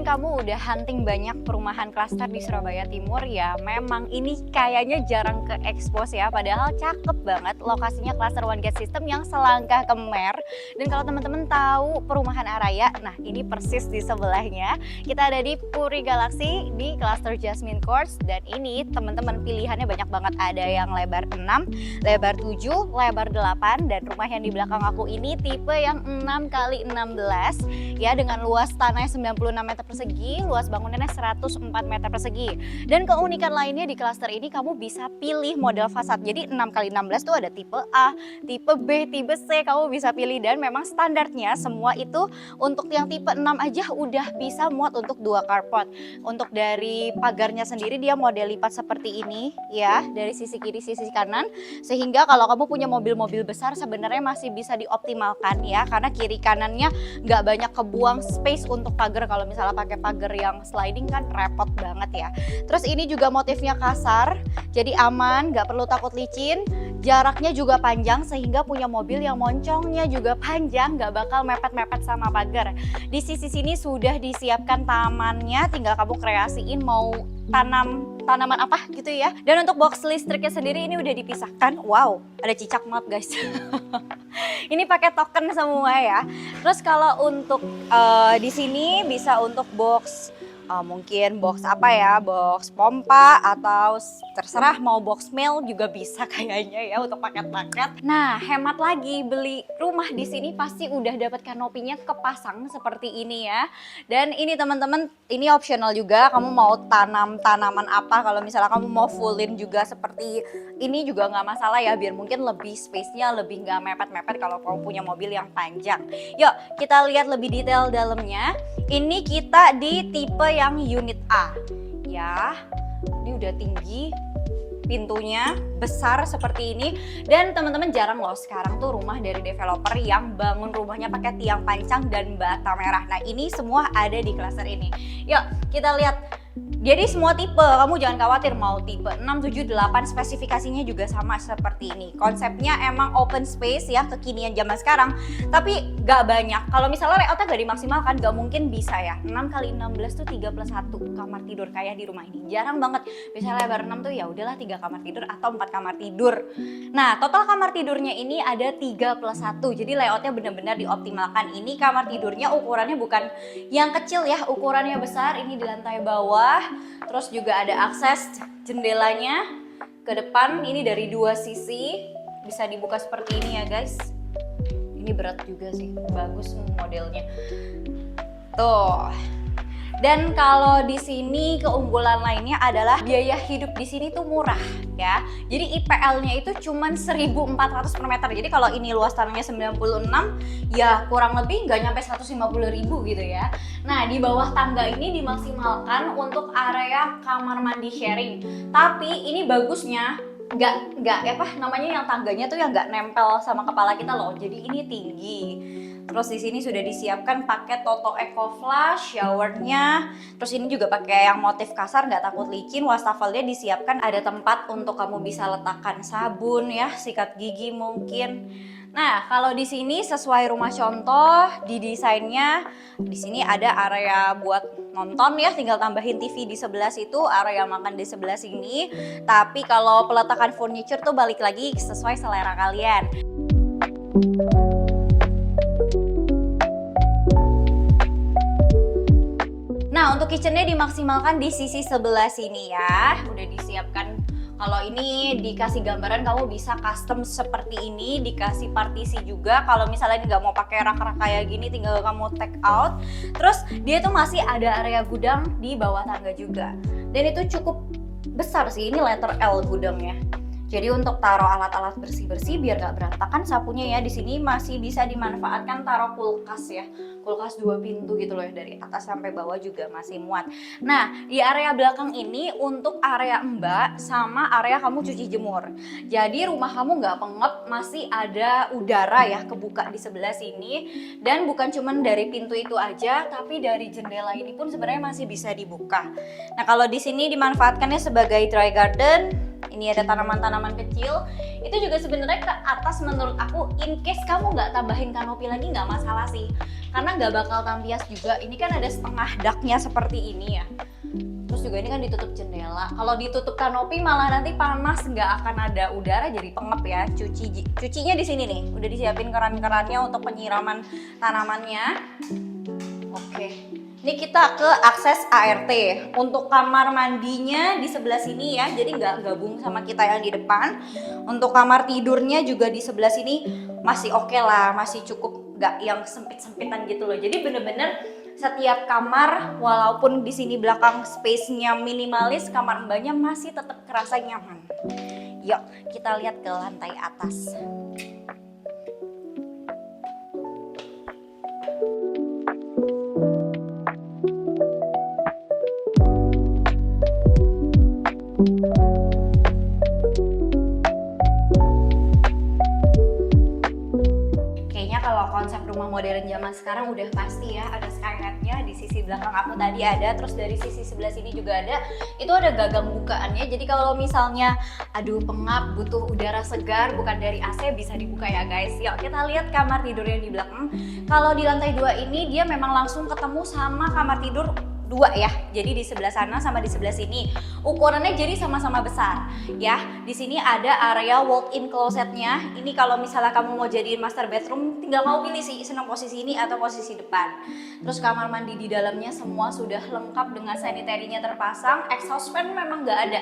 mungkin kamu udah hunting banyak perumahan klaster di Surabaya Timur ya. Memang ini kayaknya jarang ke expose ya, padahal cakep banget lokasinya klaster One Gate System yang selangkah ke Mer. Dan kalau teman-teman tahu perumahan Araya, nah ini persis di sebelahnya. Kita ada di Puri Galaxy di klaster Jasmine Courts, dan ini teman-teman pilihannya banyak banget. Ada yang lebar 6, lebar 7, lebar 8, dan rumah yang di belakang aku ini tipe yang 6 kali 16 ya, dengan luas tanahnya 96 meter persegi, luas bangunannya 104 meter persegi. Dan keunikan lainnya di klaster ini kamu bisa pilih model fasad. Jadi 6 kali 16 tuh ada tipe A, tipe B, tipe C, kamu bisa pilih. Dan memang standarnya semua itu untuk yang tipe 6 aja udah bisa muat untuk 2 carport. Untuk dari pagarnya sendiri dia model lipat seperti ini ya, dari sisi kiri sisi kanan, sehingga kalau kamu punya mobil-mobil besar sebenarnya masih bisa dioptimalkan ya, karena kiri kanannya nggak banyak kebuang space untuk pagar. Kalau misalnya pakai pagar yang sliding kan repot banget ya. Terus ini juga motifnya kasar, jadi aman, nggak perlu takut licin. Jaraknya juga panjang sehingga punya mobil yang moncongnya juga panjang, nggak bakal mepet-mepet sama pagar. Di sisi sini sudah disiapkan tamannya, tinggal kamu kreasiin mau tanaman apa gitu ya. Dan untuk box listriknya sendiri ini udah dipisahkan. Wow, ada cicak, maaf guys. Ini pakai token semua ya. Terus kalau untuk di sini bisa untuk box mungkin box apa ya, box pompa atau terserah mau box mail juga bisa kayaknya ya untuk paket-paket. Nah, hemat lagi, beli rumah di sini pasti udah dapat kanopinya kepasang seperti ini ya. Dan ini teman-teman, ini optional juga, kamu mau tanam tanaman apa, kalau misalnya kamu mau fullin juga seperti ini juga nggak masalah ya, biar mungkin lebih space-nya lebih nggak mepet-mepet kalau kamu punya mobil yang panjang. Yuk kita lihat lebih detail dalamnya. Ini kita di tipe yang unit A ya, ini udah tinggi, pintunya besar seperti ini. Dan teman-teman jarang loh sekarang tuh rumah dari developer yang bangun rumahnya pakai tiang pancang dan bata merah. Nah ini semua ada di klaster ini. Yuk kita lihat. Jadi semua tipe, kamu jangan khawatir mau tipe 6, 7, 8, spesifikasinya juga sama seperti ini. Konsepnya emang open space ya, kekinian zaman sekarang, tapi gak banyak. Kalau misalnya layoutnya gak dimaksimalkan, gak mungkin bisa ya. 6 kali 16 tuh 3 plus 1 kamar tidur kayak di rumah ini. Jarang banget, misalnya lebar 6 tuh ya udahlah 3 kamar tidur atau 4 kamar tidur. Nah total kamar tidurnya ini ada 3 plus 1, jadi layoutnya benar-benar dioptimalkan. Ini kamar tidurnya ukurannya bukan yang kecil ya, ukurannya besar, ini di lantai bawah. Terus juga ada akses jendelanya ke depan, ini dari 2 sisi bisa dibuka seperti ini ya guys. Ini berat juga sih, bagus modelnya tuh. Dan kalau di sini keunggulan lainnya adalah biaya hidup di sini tuh murah ya. Jadi IPL-nya itu cuman 1.400 per meter. Jadi kalau ini luas tanahnya 96 ya kurang lebih nggak nyampe 150.000 gitu ya. Nah di bawah tangga ini dimaksimalkan untuk area kamar mandi sharing. Tapi ini bagusnya nggak apa namanya, yang tangganya tuh yang nggak nempel sama kepala kita loh. Jadi ini tinggi. Terus di sini sudah disiapkan pakai Toto Eco Flush, showernya. Terus ini juga pakai yang motif kasar, nggak takut licin. Wastafelnya disiapkan ada tempat untuk kamu bisa letakkan sabun ya, sikat gigi mungkin. Nah, kalau di sini sesuai rumah contoh, di desainnya di sini ada area buat nonton ya, tinggal tambahin TV di sebelah situ, area makan di sebelah sini. Tapi kalau peletakan furniture tuh balik lagi sesuai selera kalian. Nah, untuk kitchennya dimaksimalkan di sisi sebelah sini ya, udah disiapkan. Kalau ini dikasih gambaran, kamu bisa custom seperti ini, dikasih partisi juga. Kalau misalnya nggak mau pakai rak-rak kayak gini, tinggal kamu take out. Terus dia tuh masih ada area gudang di bawah tangga juga. Dan itu cukup besar sih, ini letter L gudangnya. Jadi untuk taruh alat-alat bersih-bersih biar nggak berantakan sapunya ya. Di sini masih bisa dimanfaatkan taruh kulkas ya. Kulkas 2 pintu gitu loh ya, dari atas sampai bawah juga masih muat. Nah, di area belakang ini untuk area mbak sama area kamu cuci jemur. Jadi rumah kamu nggak pengep, masih ada udara ya kebuka di sebelah sini. Dan bukan cuman dari pintu itu aja, tapi dari jendela ini pun sebenarnya masih bisa dibuka. Nah, kalau di sini dimanfaatkannya sebagai dry garden. ini ada tanaman-tanaman kecil. Itu juga sebenarnya ke atas menurut aku, in case kamu nggak tambahin kanopi lagi nggak masalah sih, karena nggak bakal tampias juga. Ini kan ada setengah daknya seperti ini ya. Terus juga ini kan ditutup jendela. Kalau ditutup kanopi malah nanti panas, nggak akan ada udara, jadi pengep ya. Cucinya di sini nih, udah disiapin keran-kerannya untuk penyiraman tanamannya. Oke, ini kita ke akses ART. Untuk kamar mandinya di sebelah sini ya, jadi nggak gabung sama kita yang di depan. Untuk kamar tidurnya juga di sebelah sini masih oke lah, masih cukup, nggak yang sempit-sempitan gitu loh. Jadi bener-bener setiap kamar, walaupun di sini belakang space-nya minimalis, kamar mbaknya masih tetap kerasa nyaman. Yuk, kita lihat ke lantai atas. Konsep rumah modern zaman sekarang udah pasti ya, ada skylightnya di sisi belakang aku tadi ada, terus dari sisi sebelah sini juga ada. Itu ada gagang bukaannya, jadi kalau misalnya aduh pengap, butuh udara segar bukan dari AC, bisa dibuka ya guys. Yuk kita lihat kamar tidur yang di belakang. Kalau di lantai 2 ini dia memang langsung ketemu sama kamar tidur 2 ya, jadi di sebelah sana sama di sebelah sini ukurannya jadi sama-sama besar ya. Di sini ada area walk-in closetnya. Ini kalau misalnya kamu mau jadiin master bedroom, tinggal kamu pilih sih senang posisi ini atau posisi depan. Terus kamar mandi di dalamnya semua sudah lengkap dengan sanitarinya terpasang. Exhaust fan memang nggak ada,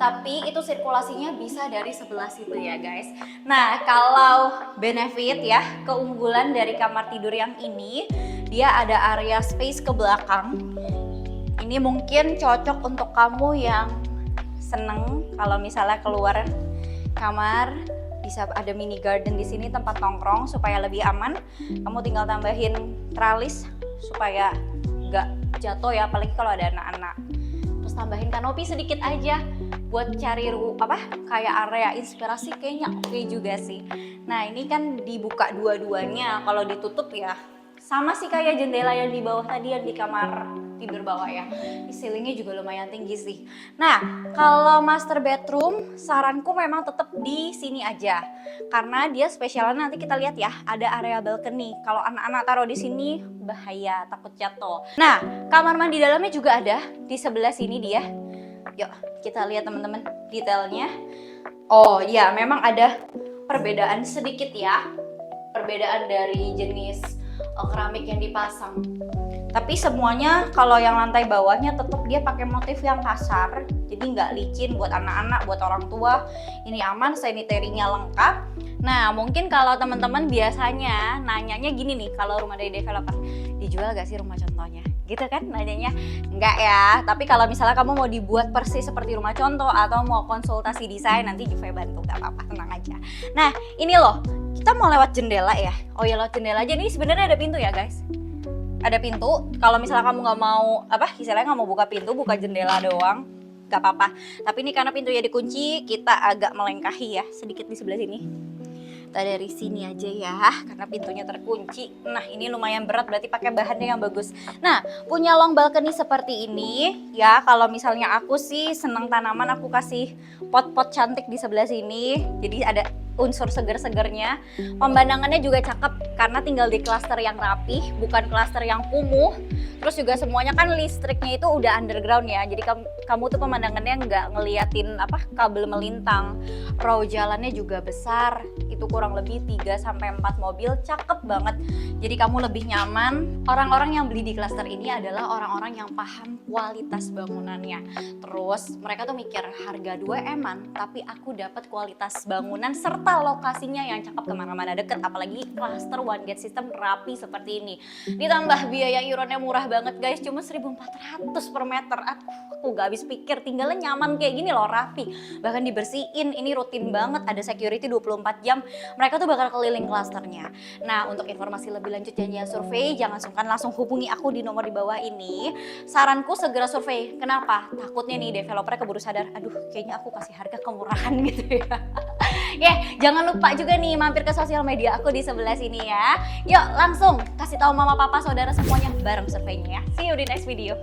tapi itu sirkulasinya bisa dari sebelah situ ya guys. Nah kalau benefit ya, keunggulan dari kamar tidur yang ini, dia ada area space ke belakang. Ini mungkin cocok untuk kamu yang seneng kalau misalnya keluar kamar, bisa ada mini garden di sini, tempat nongkrong supaya lebih aman. Kamu tinggal tambahin tralis supaya nggak jatuh ya, apalagi kalau ada anak-anak. Terus tambahin kanopi sedikit aja buat cari kayak area inspirasi, kayaknya oke juga sih. Nah ini kan dibuka dua-duanya, kalau ditutup ya sama sih kayak jendela yang di bawah tadi yang di kamar tidur bawah ya. Di ceilingnya juga lumayan tinggi sih. Nah, kalau master bedroom saranku memang tetap di sini aja. Karena dia spesialnya nanti kita lihat ya, ada area balcony. Kalau anak-anak taruh di sini bahaya, takut jatuh. Nah, kamar mandi dalamnya juga ada di sebelah sini dia. Yuk, kita lihat teman-teman detailnya. Oh iya, memang ada perbedaan sedikit ya. Perbedaan dari jenis keramik yang dipasang. Tapi semuanya kalau yang lantai bawahnya tetap dia pakai motif yang kasar, jadi nggak licin buat anak-anak, buat orang tua. Ini aman, sanitarinya lengkap. Nah mungkin kalau teman-teman biasanya nanyanya gini nih, kalau rumah dari developer, dijual gak sih rumah contohnya? Gitu kan nanyanya? Enggak ya, tapi kalau misalnya kamu mau dibuat persis seperti rumah contoh atau mau konsultasi desain, nanti Juve bantu, gak apa-apa, tenang aja. Nah ini loh, kita mau lewat jendela ya. Oh ya lewat jendela aja, ini sebenarnya ada pintu ya guys. Ada pintu, kalau misalnya kamu nggak mau istilahnya nggak mau buka pintu, buka jendela doang, nggak apa-apa. Tapi ini karena pintunya dikunci, kita agak melengkahi ya sedikit di sebelah sini. Kita dari sini aja ya, karena pintunya terkunci. Nah ini lumayan berat, berarti pakai bahannya yang bagus. Nah punya long balcony seperti ini ya. Kalau misalnya aku sih seneng tanaman, aku kasih pot-pot cantik di sebelah sini. Jadi ada unsur seger-segernya. Pemandangannya juga cakep karena tinggal di klaster yang rapih, bukan klaster yang kumuh. Terus juga semuanya kan listriknya itu udah underground ya. Jadi kamu tuh pemandangannya nggak ngeliatin kabel melintang. Row jalannya juga besar. Itu kurang lebih 3-4 mobil, cakep banget. Jadi kamu lebih nyaman. Orang-orang yang beli di klaster ini adalah orang-orang yang paham kualitas bangunannya. Terus mereka tuh mikir harga 2M-an, tapi aku dapat kualitas bangunan serta lokasinya yang cakep, kemana-mana deket. Apalagi klaster one gate system rapi seperti ini. Ditambah biaya iurannya murah banget guys, cuma 1.400 per meter. Aku gak habis pikir, tinggalnya nyaman kayak gini loh, rapi. Bahkan dibersihin, ini rutin banget, ada security 24 jam. Mereka tuh bakal keliling klasternya. Nah untuk informasi lebih lanjut janjian survei, jangan sungkan langsung hubungi aku di nomor di bawah ini. Saranku segera survei. Kenapa? Takutnya nih developernya keburu sadar, aduh kayaknya aku kasih harga kemurahan gitu ya. Jangan lupa juga nih mampir ke sosial media aku di sebelah sini ya. Yuk langsung kasih tahu mama papa saudara semuanya bareng surveinya ya. See you di next video.